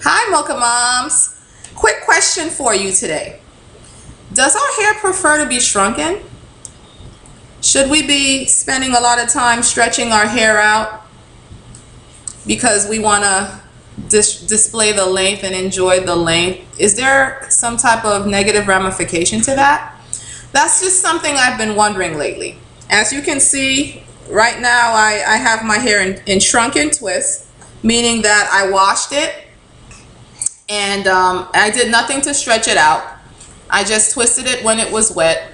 Hi Mocha Moms! Quick question for you today. Does our hair prefer to be shrunken? Should we be spending a lot of time stretching our hair out because we want to display the length and enjoy the length? Is there some type of negative ramification to that? That's just something I've been wondering lately. As you can see, right now I have my hair in shrunken twists, meaning that I washed it and I did nothing to stretch it out. I just twisted it when it was wet,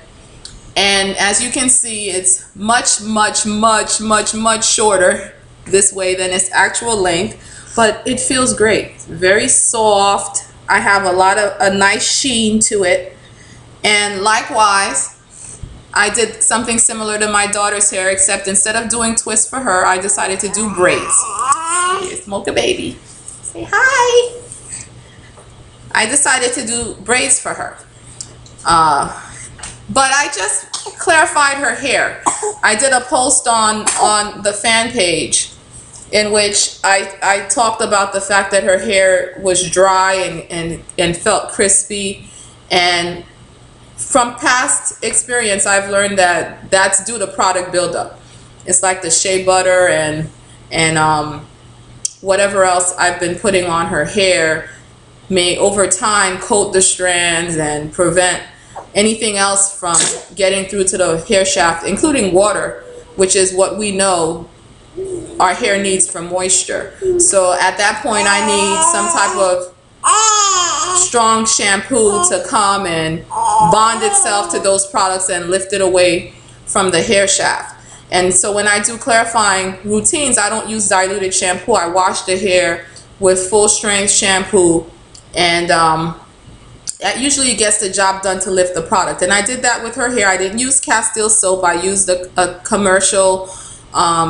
and as you can see, it's much shorter this way than its actual length, but it feels great. Very soft. I have a nice sheen to it. And likewise, I did something similar to my daughter's hair, except instead of doing twists for her, I decided to do braids. Here's Mocha baby. Say hi. I decided to do braids for her. But I just clarified her hair. I did a post on the fan page in which I talked about the fact that her hair was dry and felt crispy. And from past experience, I've learned that that's due to product buildup. It's like the shea butter and whatever else I've been putting on her hair may over time coat the strands and prevent anything else from getting through to the hair shaft, including water, which is what we know our hair needs for moisture. So at that point, I need some type of strong shampoo to come and bond itself to those products and lift it away from the hair shaft. And so when I do clarifying routines, I don't use diluted shampoo. I wash the hair with full strength shampoo, and that usually gets the job done to lift the product. And I did that with her hair. I didn't use Castile soap. I used a commercial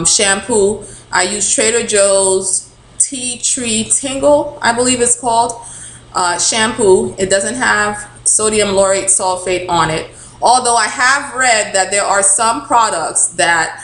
shampoo. I used Trader Joe's Tea Tree Tingle, I believe it's called, shampoo. It doesn't have sodium lauryl sulfate on it. Although I have read that there are some products that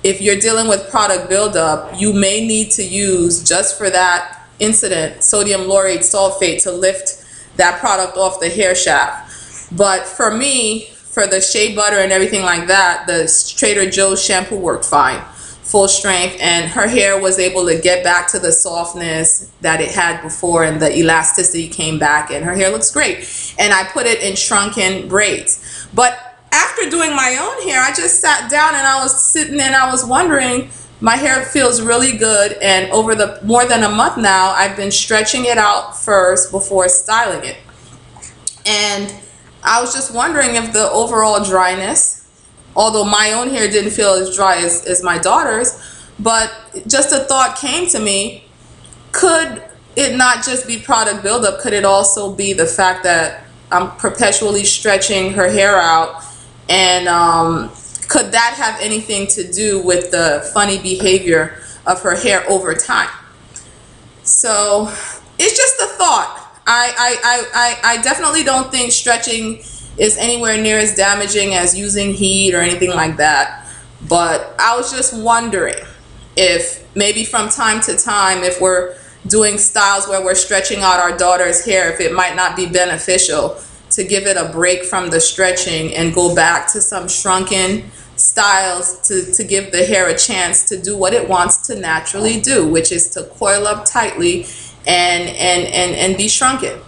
if you're dealing with product buildup, you may need to use, just for that incident, sodium lauryl sulfate to lift that product off the hair shaft. But for me, for the shea butter and everything like that, the Trader Joe's shampoo worked fine, full strength, and her hair was able to get back to the softness that it had before, and the elasticity came back, and her hair looks great. And I put it in shrunken braids. But after doing my own hair, I just sat down and I was sitting and I was wondering, my hair feels really good, and over the more than a month now, I've been stretching it out first before styling it. And I was just wondering if the overall dryness, although my own hair didn't feel as dry as my daughter's, but just a thought came to me, could it not just be product buildup? Could it also be the fact that I'm perpetually stretching her hair out, and could that have anything to do with the funny behavior of her hair over time? So it's just a thought. I definitely don't think stretching is anywhere near as damaging as using heat or anything like that. But I was just wondering if maybe from time to time, if we're doing styles where we're stretching out our daughter's hair, if it might not be beneficial to give it a break from the stretching and go back to some shrunken styles to give the hair a chance to do what it wants to naturally do, which is to coil up tightly and be shrunken.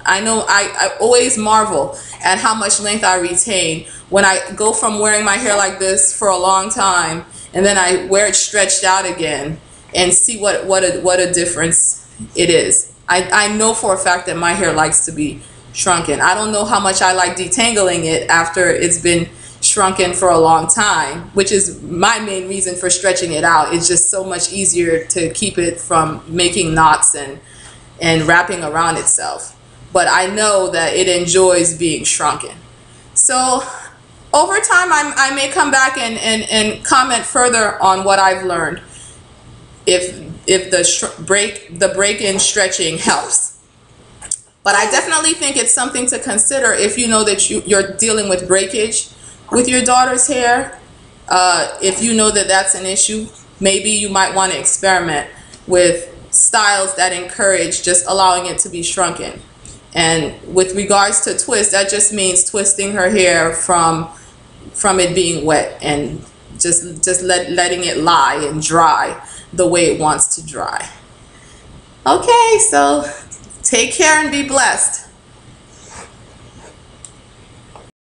I know I always marvel at how much length I retain when I go from wearing my hair like this for a long time and then I wear it stretched out again and see what a difference it is. I know for a fact that my hair likes to be shrunken. I don't know how much I like detangling it after it's been shrunken for a long time, which is my main reason for stretching it out. It's just so much easier to keep it from making knots and wrapping around itself. But I know that it enjoys being shrunken. So over time, I may come back and comment further on what I've learned, if the break-in stretching helps. But I definitely think it's something to consider if you know that you're dealing with breakage with your daughter's hair. If you know that that's an issue, maybe you might want to experiment with styles that encourage just allowing it to be shrunken. And with regards to twist, that just means twisting her hair from it being wet and just letting it lie and dry the way it wants to dry. Okay, so take care and be blessed.